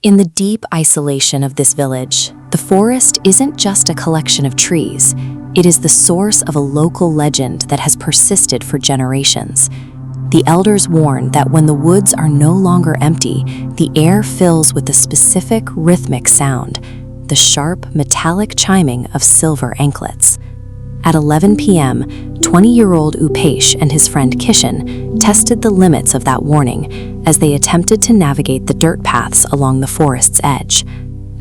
In the deep isolation of this village, the forest isn't just a collection of trees. It is the source of a local legend that has persisted for generations. The elders warn that when the woods are no longer empty, the air fills with a specific rhythmic sound, the sharp, metallic chiming of silver anklets. At 11 p.m., 20-year-old Upesh and his friend Kishan tested the limits of that warning as they attempted to navigate the dirt paths along the forest's edge.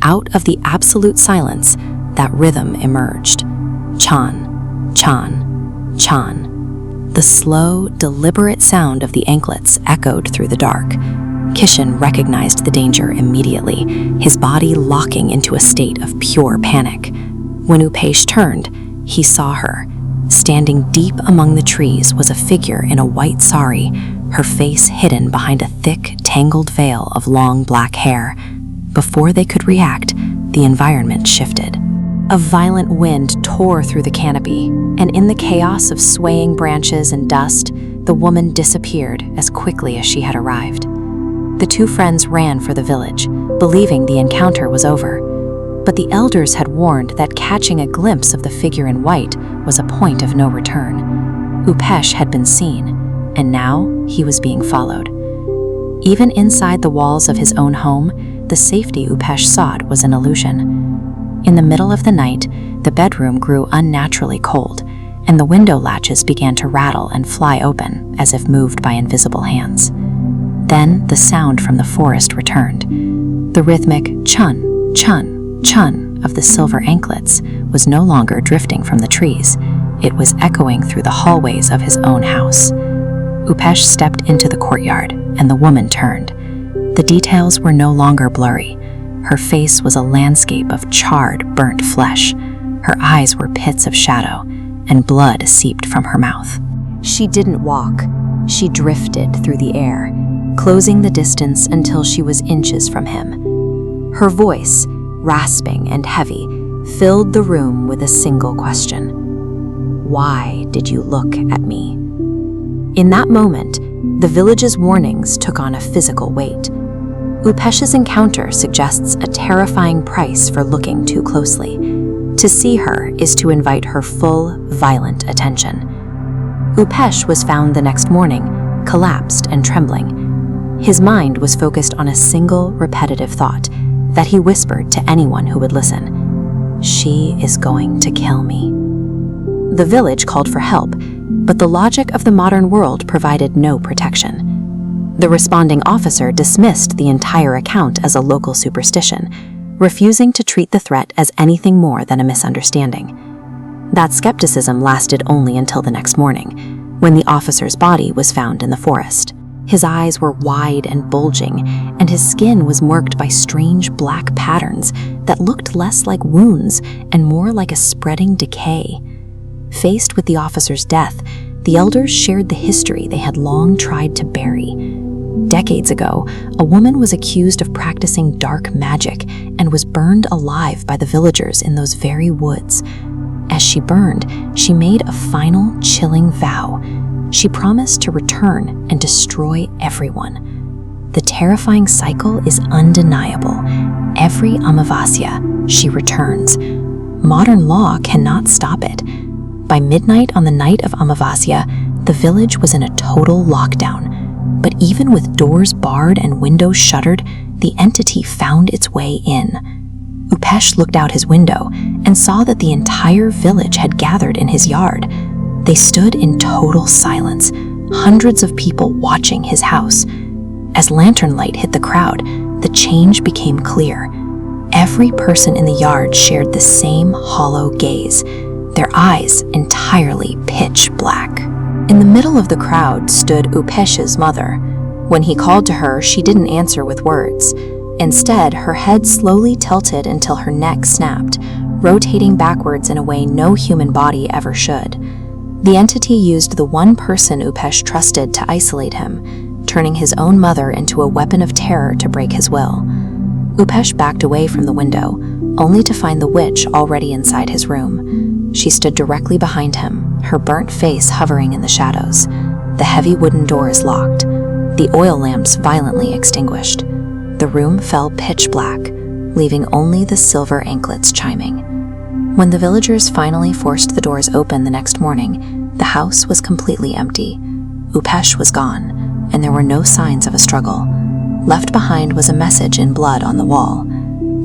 Out of the absolute silence, that rhythm emerged. Chan, chan, chan. The slow, deliberate sound of the anklets echoed through the dark. Kishan recognized the danger immediately, his body locking into a state of pure panic. When Upesh turned, he saw her. Standing deep among the trees was a figure in a white sari, her face hidden behind a thick, tangled veil of long black hair. Before they could react, the environment shifted. A violent wind tore through the canopy, and in the chaos of swaying branches and dust, the woman disappeared as quickly as she had arrived. The two friends ran for the village, believing the encounter was over. But the elders had warned that catching a glimpse of the figure in white was a point of no return. Upesh had been seen, and now he was being followed. Even inside the walls of his own home, the safety Upesh sought was an illusion. In the middle of the night, the bedroom grew unnaturally cold, and the window latches began to rattle and fly open as if moved by invisible hands. Then the sound from the forest returned. The rhythmic chun, chun, chun of the silver anklets was no longer drifting from the trees. It was echoing through the hallways of his own house. Upesh stepped into the courtyard, and the woman turned. The details were no longer blurry. Her face was a landscape of charred, burnt flesh. Her eyes were pits of shadow, and blood seeped from her mouth. She didn't walk. She drifted through the air, closing the distance until she was inches from him. Her voice, rasping and heavy, filled the room with a single question. Why did you look at me? In that moment, the village's warnings took on a physical weight. Upesh's encounter suggests a terrifying price for looking too closely. To see her is to invite her full, violent attention. Upesh was found the next morning, collapsed and trembling. His mind was focused on a single, repetitive thought that he whispered to anyone who would listen. She is going to kill me. The village called for help, but the logic of the modern world provided no protection. The responding officer dismissed the entire account as a local superstition, refusing to treat the threat as anything more than a misunderstanding. That skepticism lasted only until the next morning, when the officer's body was found in the forest. His eyes were wide and bulging, and his skin was marked by strange black patterns that looked less like wounds and more like a spreading decay. Faced with the officer's death, the elders shared the history they had long tried to bury. Decades ago, a woman was accused of practicing dark magic and was burned alive by the villagers in those very woods. As she burned, she made a final, chilling vow. She promised to return and destroy everyone. The terrifying cycle is undeniable. Every Amavasya, she returns. Modern law cannot stop it. By midnight on the night of Amavasya, the village was in a total lockdown. But even with doors barred and windows shuttered, the entity found its way in. Upesh looked out his window and saw that the entire village had gathered in his yard. They stood in total silence, hundreds of people watching his house. As lantern light hit the crowd, the change became clear. Every person in the yard shared the same hollow gaze, their eyes entirely pitch black. In the middle of the crowd stood Upesh's mother. When he called to her, she didn't answer with words. Instead, her head slowly tilted until her neck snapped, rotating backwards in a way no human body ever should. The entity used the one person Upesh trusted to isolate him, turning his own mother into a weapon of terror to break his will. Upesh backed away from the window, only to find the witch already inside his room. She stood directly behind him, her burnt face hovering in the shadows. The heavy wooden doors locked, the oil lamps violently extinguished. the room fell pitch black, leaving only the silver anklets chiming. When the villagers finally forced the doors open the next morning, the house was completely empty. Upesh was gone, and there were no signs of a struggle. Left behind was a message in blood on the wall.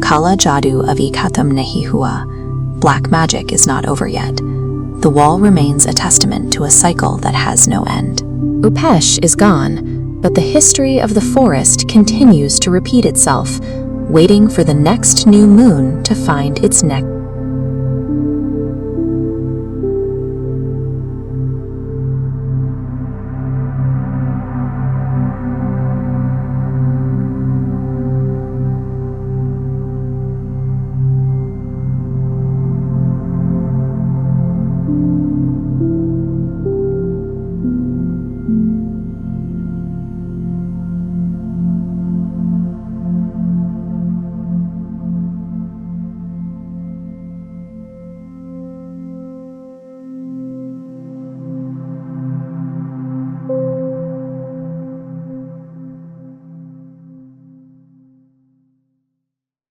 Kaala Jaadu avi khatam nahi hua. Black magic is not over yet. The wall remains a testament to a cycle that has no end. Upesh is gone, but the history of the forest continues to repeat itself, waiting for the next new moon to find its next